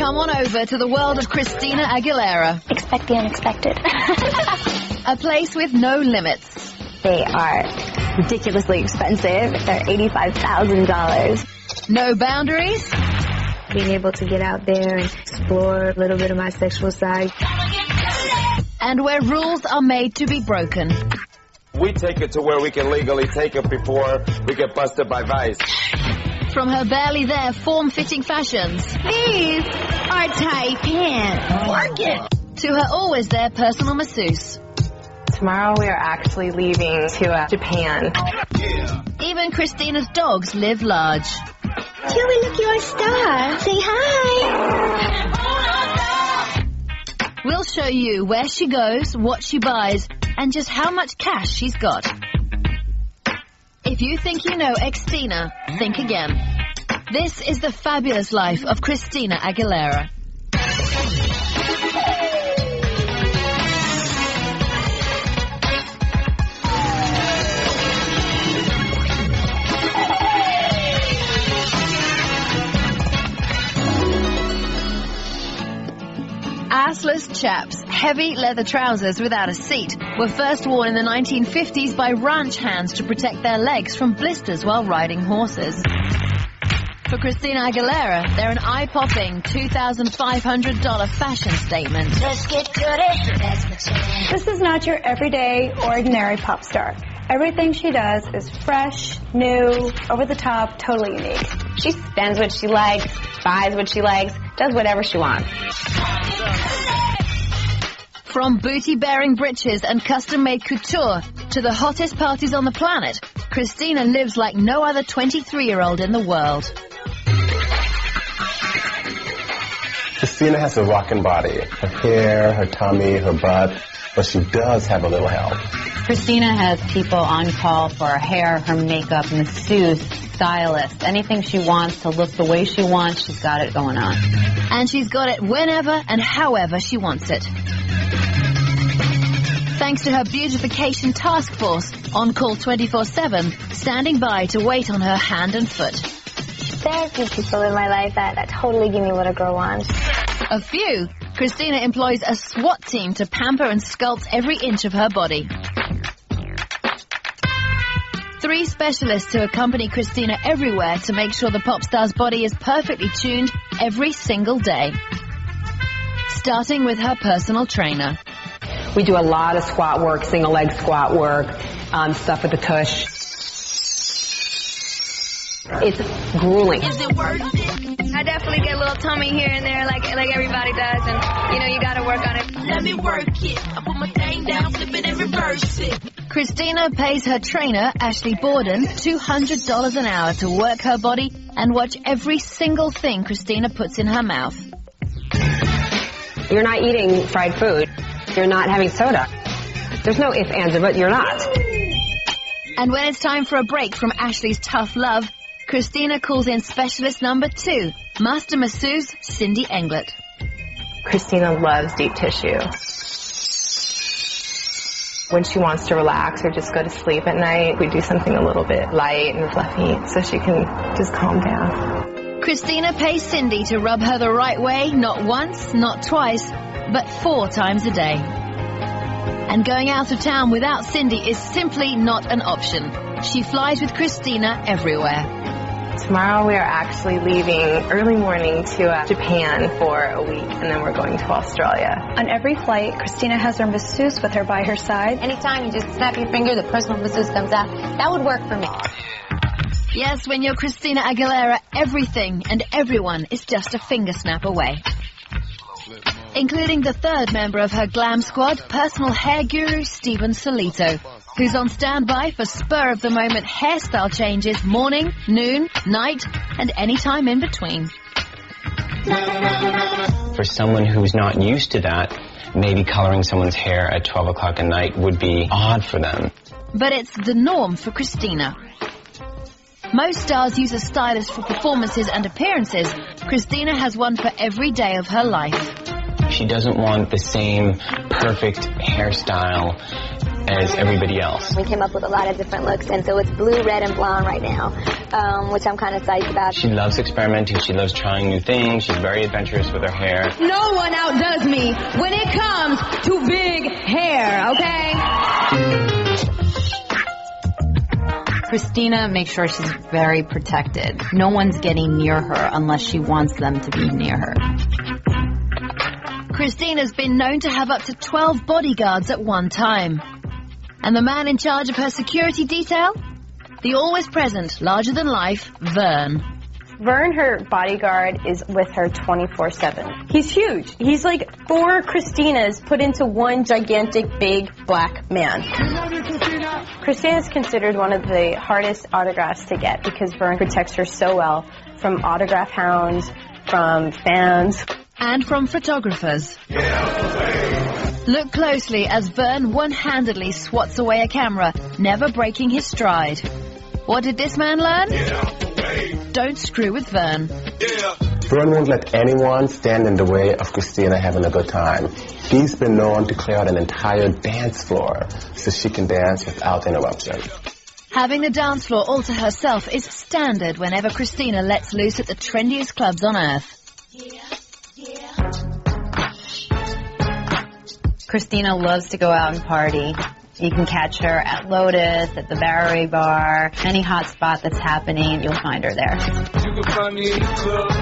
Come on over to the world of Christina Aguilera. Expect the unexpected. A place with no limits. They are ridiculously expensive. They're $85,000. No boundaries. Being able to get out there and explore a little bit of my sexual side. And where rules are made to be broken. We take it to where we can legally take it before we get busted by Vice. From her barely there form-fitting fashions. These are tight pants. Work it. To her always there personal masseuse. Tomorrow we are actually leaving to Japan. Even Christina's dogs live large. Huey, look, you're a star. Say hi. We'll show you where she goes, what she buys, and just how much cash she's got. If you think you know Xtina, think again. This is the fabulous life of Christina Aguilera. Assless chaps, heavy leather trousers without a seat, were first worn in the 1950s by ranch hands to protect their legs from blisters while riding horses. For Christina Aguilera, they're an eye-popping $2,500 fashion statement. Let's get to it. This is not your everyday, ordinary pop star. Everything she does is fresh, new, over the top, totally unique. She spends what she likes, buys what she likes, does whatever she wants. From booty-bearing breeches and custom-made couture to the hottest parties on the planet, Christina lives like no other 23-year-old in the world. Christina has a rockin' body. Her hair, her tummy, her butt, but she does have a little help. Christina has people on call for her hair, her makeup, masseuse, stylist. Anything she wants to look the way she wants, she's got it going on. And she's got it whenever and however she wants it. Thanks to her beautification task force, on call 24/7, standing by to wait on her hand and foot. There are a few people in my life that totally give me what a girl wants. A few. Christina employs a SWAT team to pamper and sculpt every inch of her body. 3 specialists to accompany Christina everywhere to make sure the pop star's body is perfectly tuned every single day. Starting with her personal trainer. We do a lot of squat work, single leg squat work, stuff with the tush. It's grueling. Is it worth it? I definitely get a little tummy here and there like everybody does, and you gotta work on it. Let me work it. I put my thing down, flip it and reverse it. Christina pays her trainer, Ashley Borden, $200 an hour to work her body and watch every single thing Christina puts in her mouth. You're not eating fried food. You're not having soda. There's no ifs, ands, or buts. You're not. And when it's time for a break from Ashley's tough love, Christina calls in specialist number 2, master masseuse Cindy Englert. Christina loves deep tissue. When she wants to relax or just go to sleep at night, we do something a little bit light and fluffy so she can just calm down. Christina pays Cindy to rub her the right way, not once, not twice, but 4 times a day. And going out of town without Cindy is simply not an option. She flies with Christina everywhere. Tomorrow we are actually leaving early morning to Japan for a week, and then we're going to Australia. On every flight, Christina has her masseuse with her by her side. Anytime you just snap your finger, the personal masseuse comes out. That would work for me. Yes, when you're Christina Aguilera, everything and everyone is just a finger snap away. Including the 3rd member of her glam squad, personal hair guru Steven Solito, who's on standby for spur-of-the-moment hairstyle changes morning, noon, night, and any time in between. For someone who's not used to that, maybe coloring someone's hair at 12 o'clock at night would be odd for them. But it's the norm for Christina. Most stars use a stylist for performances and appearances. Christina has one for every day of her life. She doesn't want the same perfect hairstyle as everybody else. We came up with a lot of different looks, and so it's blue, red, and blonde right now, which I'm kind of psyched about. She loves experimenting. She loves trying new things. She's very adventurous with her hair. No one outdoes me when it comes to big hair, okay? Christina makes sure she's very protected. No one's getting near her unless she wants them to be near her. Christina's been known to have up to 12 bodyguards at one time. And the man in charge of her security detail? The always present, larger-than-life Vern. Vern, her bodyguard, is with her 24/7. He's huge. He's like 4 Christinas put into one gigantic, big, black man. We love you, Christina. Christina's considered one of the hardest autographs to get because Vern protects her so well from autograph hounds, from fans, and from photographers. Look closely as Vern one-handedly swats away a camera, never breaking his stride. What did this man learn? Don't screw with Vern. Vern won't let anyone stand in the way of Christina having a good time. He's been known to clear out an entire dance floor so she can dance without interruption. Having the dance floor all to herself is standard whenever Christina lets loose at the trendiest clubs on earth. Christina loves to go out and party. You can catch her at Lotus, at the Bowery Bar, any hot spot that's happening, you'll find her there. You can find me in the club.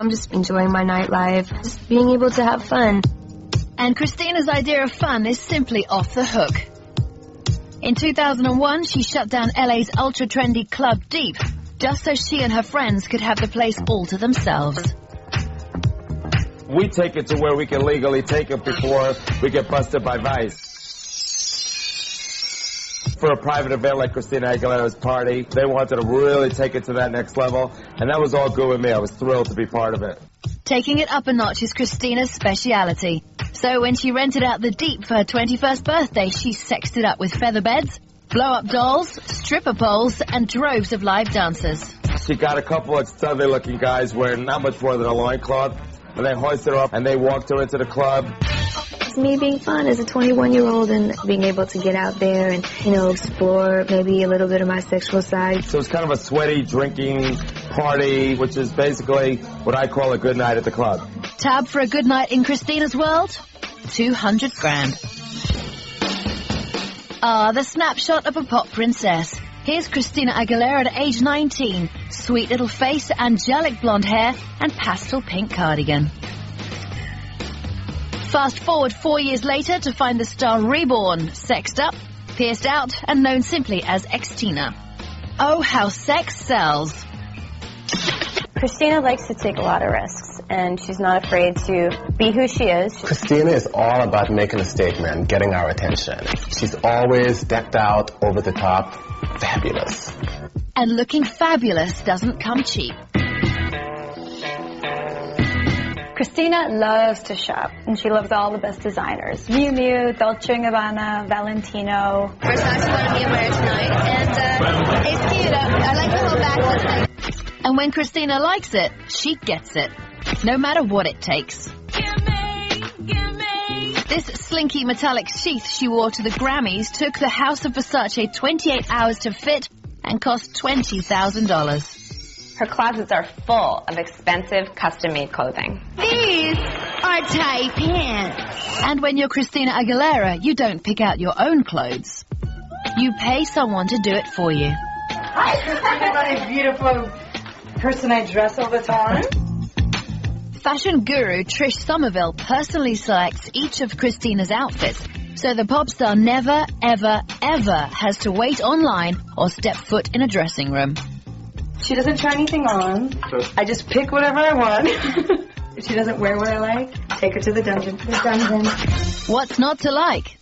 I'm just enjoying my nightlife, just being able to have fun. And Christina's idea of fun is simply off the hook. In 2001, she shut down LA's ultra-trendy Club Deep, just so she and her friends could have the place all to themselves. We take it to where we can legally take it before we get busted by Vice. For a private event like Christina Aguilera's party, they wanted to really take it to that next level, and that was all good with me. I was thrilled to be part of it. Taking it up a notch is Christina's speciality. So when she rented out the Deep for her 21st birthday, she sexed it up with feather beds, blow-up dolls, stripper poles, and droves of live dancers. She got a couple of studly-looking guys wearing not much more than a loincloth, and they hoisted her up, and they walked her into the club. It's me being fun as a 21-year-old and being able to get out there and, explore maybe a little bit of my sexual side. So it's kind of a sweaty drinking party, which is basically what I call a good night at the club. Tab for a good night in Christina's world? 200 grand. The snapshot of a pop princess. Here's Christina Aguilera at age 19. Sweet little face, angelic blonde hair, and pastel pink cardigan. Fast forward 4 years later to find the star reborn, sexed up, pierced out, and known simply as Xtina. Oh, how sex sells. Christina likes to take a lot of risks, and she's not afraid to be who she is. Christina is all about making a statement, getting our attention. She's always decked out, over the top, fabulous. And looking fabulous doesn't come cheap. Christina loves to shop, and she loves all the best designers. Miu Miu, Dolce & Gabbana, Valentino. Versace wanted me to wear tonight, and it's cute. I like the whole backless thing. And when Christina likes it, she gets it, no matter what it takes. This slinky metallic sheath she wore to the Grammys took the House of Versace 28 hours to fit and cost $20,000. Her closets are full of expensive, custom-made clothing. These are tight pants. And when you're Christina Aguilera, you don't pick out your own clothes. You pay someone to do it for you. Hi, Christina, my beautiful person I dress all the time. Fashion guru Trish Somerville personally selects each of Christina's outfits, so the pop star never, ever, ever has to wait online or step foot in a dressing room. She doesn't try anything on. I just pick whatever I want. If she doesn't wear what I like, take her to the dungeon. What's not to like?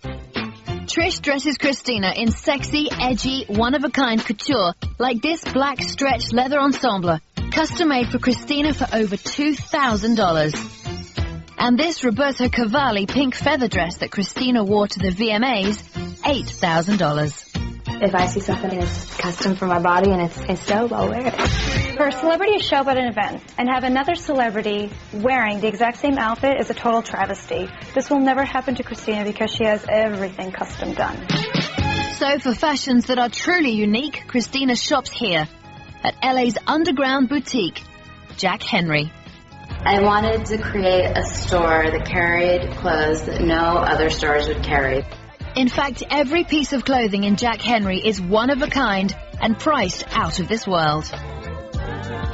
Trish dresses Christina in sexy, edgy, one-of-a-kind couture, like this black stretch leather ensemble, custom-made for Christina for over $2,000. And this Roberto Cavalli pink feather dress that Christina wore to the VMAs, $8,000. If I see something that's custom for my body and it's dope, I'll wear it. For a celebrity to show up at an event and have another celebrity wearing the exact same outfit is a total travesty. This will never happen to Christina because she has everything custom done. So for fashions that are truly unique, Christina shops here at LA's underground boutique, Jack Henry. I wanted to create a store that carried clothes that no other stores would carry. In fact, every piece of clothing in Jack Henry is one of a kind and priced out of this world.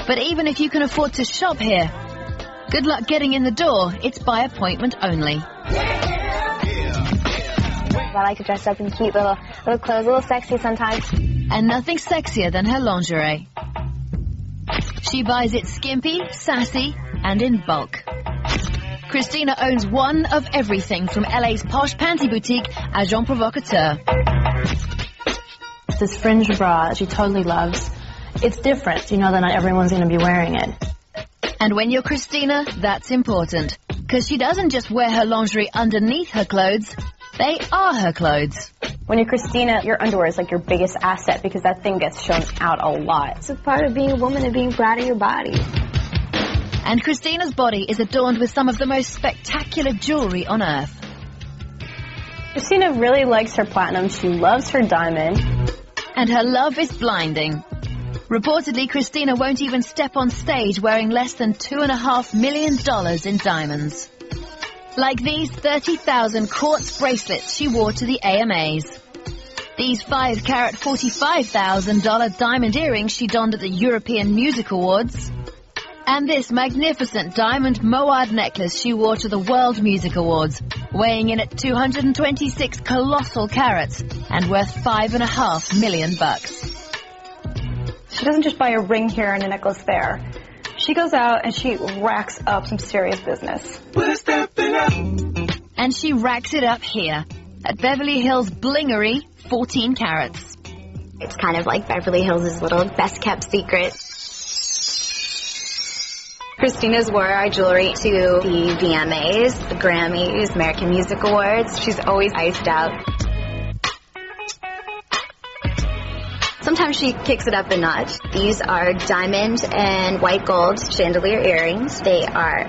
But even if you can afford to shop here, good luck getting in the door. It's by appointment only. I like to dress up in cute little clothes, a little sexy sometimes. And nothing sexier than her lingerie. She buys it skimpy, sassy, and in bulk. Christina owns one of everything from LA's posh panty boutique, Agent Provocateur. This fringe bra she totally loves. It's different, you know, that not everyone's going to be wearing it. And when you're Christina, that's important. Because she doesn't just wear her lingerie underneath her clothes, they are her clothes. When you're Christina, your underwear is like your biggest asset because that thing gets shown out a lot. It's a part of being a woman and being proud of your body. And Christina's body is adorned with some of the most spectacular jewelry on earth. Christina really likes her platinum. She loves her diamond. And her love is blinding. Reportedly, Christina won't even step on stage wearing less than $2.5 million in diamonds. Like these 30,000 quartz bracelets she wore to the AMAs. These 5-carat $45,000 diamond earrings she donned at the European Music Awards. And this magnificent diamond moad necklace she wore to the World Music Awards, weighing in at 226 colossal carats and worth $5.5 million. She doesn't just buy a ring here and a necklace there. She goes out and she racks up some serious business. And she racks it up here at Beverly Hills Blingery, 14 carats. It's kind of like Beverly Hills' little best-kept secret. Christina's wore our jewelry to the VMAs, the Grammys, American Music Awards. She's always iced out. Sometimes she kicks it up a notch. These are diamond and white gold chandelier earrings. They are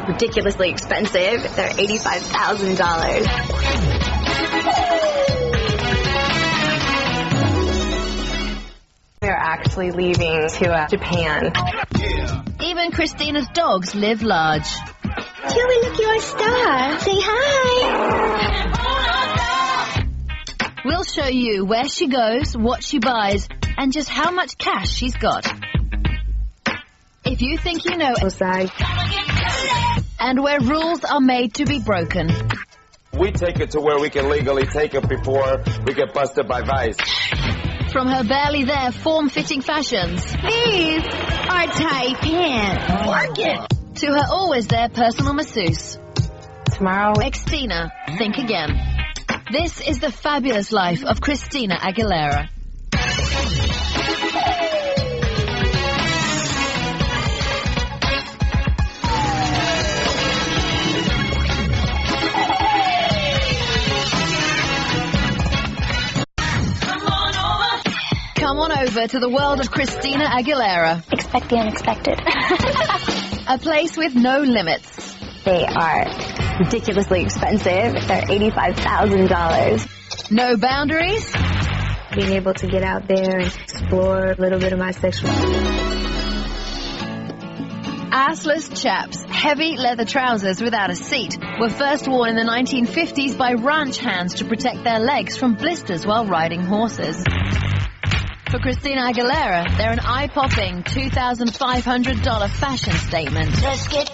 ridiculously expensive. They're $85,000. We're actually leaving to Japan. Even Christina's dogs live large. Joey, look, you're a star. Say hi. We'll show you where she goes, what she buys, and just how much cash she's got. If you think you know it, and where rules are made to be broken. We take it to where we can legally take it before we get busted by Vice. From her barely there form-fitting fashions. These are tight pants. Work it. To her always there personal masseuse. Tomorrow, Christina, think again. This is the fabulous life of Christina Aguilera. Come on over to the world of Christina Aguilera. Expect the unexpected. A place with no limits. They are ridiculously expensive. They're $85,000. No boundaries. Being able to get out there and explore a little bit of my sexual... Assless chaps, heavy leather trousers without a seat, were first worn in the 1950s by ranch hands to protect their legs from blisters while riding horses. For Christina Aguilera, they're an eye-popping $2,500 fashion statement. Let's get